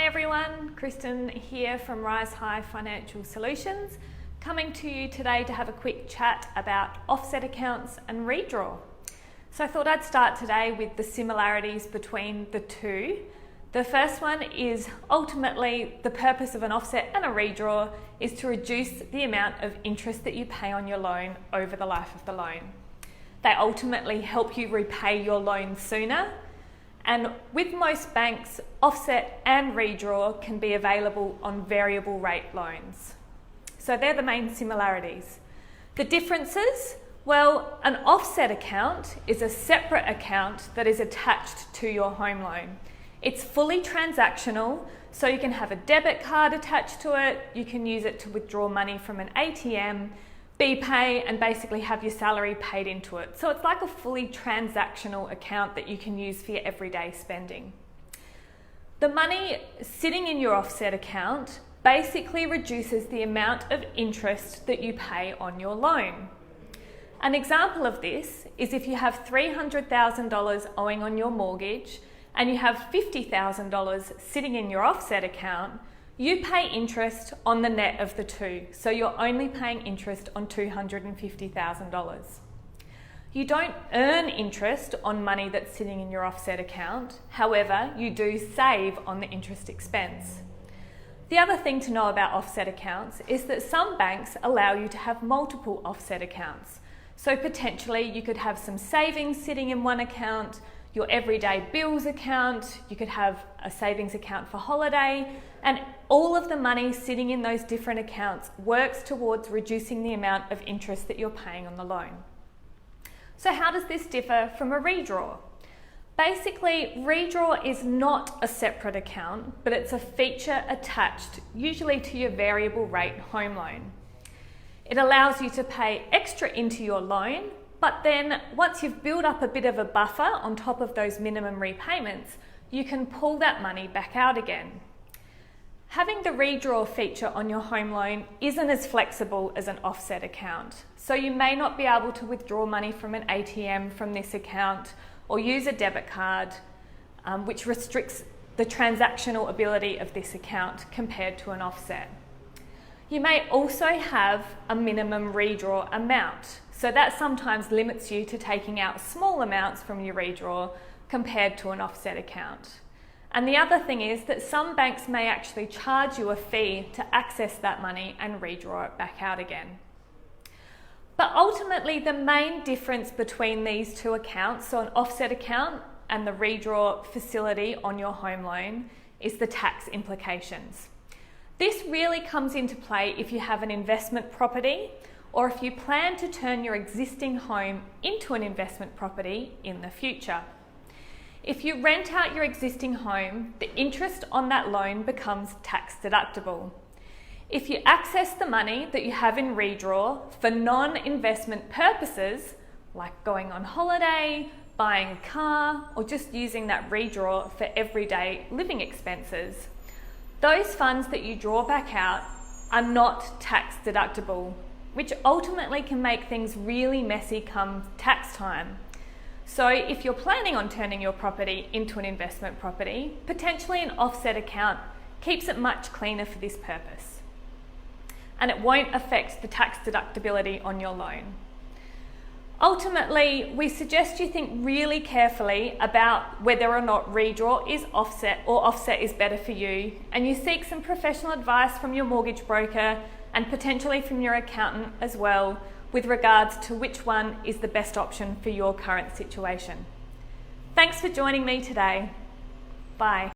everyone, Kristin here from Rise High Financial Solutions, coming to you today to have a quick chat about offset accounts and redraw. So I thought I'd start today with the similarities between the two. The first one is ultimately the purpose of an offset and a redraw is to reduce the amount of interest that you pay on your loan over the life of the loan. They ultimately help you repay your loan sooner. And with most banks, offset and redraw can be available on variable rate loans. So they're the main similarities. The differences, well, an offset account is a separate account that is attached to your home loan. It's fully transactional, so you can have a debit card attached to it, you can use it to withdraw money from an ATM, BPay, and basically have your salary paid into it. So it's like a fully transactional account that you can use for your everyday spending. The money sitting in your offset account basically reduces the amount of interest that you pay on your loan. An example of this is if you have $300,000 owing on your mortgage and you have $50,000 sitting in your offset account, you pay interest on the net of the two, so you're only paying interest on $250,000. You don't earn interest on money that's sitting in your offset account, however, you do save on the interest expense. The other thing to know about offset accounts is that some banks allow you to have multiple offset accounts. So potentially you could have some savings sitting in one account, your everyday bills account, you could have a savings account for holiday, and all of the money sitting in those different accounts works towards reducing the amount of interest that you're paying on the loan. So how does this differ from a redraw? Basically, redraw is not a separate account, but it's a feature attached usually to your variable rate home loan. It allows you to pay extra into your loan, but then once you've built up a bit of a buffer on top of those minimum repayments, you can pull that money back out again. Having the redraw feature on your home loan isn't as flexible as an offset account. So you may not be able to withdraw money from an ATM from this account or use a debit card, which restricts the transactional ability of this account compared to an offset. You may also have a minimum redraw amount. So that sometimes limits you to taking out small amounts from your redraw compared to an offset account. And the other thing is that some banks may actually charge you a fee to access that money and redraw it back out again. But ultimately, the main difference between these two accounts, so an offset account and the redraw facility on your home loan, is the tax implications. This really comes into play if you have an investment property or if you plan to turn your existing home into an investment property in the future. If you rent out your existing home, the interest on that loan becomes tax deductible. If you access the money that you have in redraw for non-investment purposes, like going on holiday, buying a car, or just using that redraw for everyday living expenses, those funds that you draw back out are not tax deductible, which ultimately can make things really messy come tax time. So if you're planning on turning your property into an investment property, potentially an offset account keeps it much cleaner for this purpose. And it won't affect the tax deductibility on your loan. Ultimately, we suggest you think really carefully about whether or not redraw is offset or offset is better for you, and you seek some professional advice from your mortgage broker and potentially from your accountant as well with regards to which one is the best option for your current situation. Thanks for joining me today. Bye.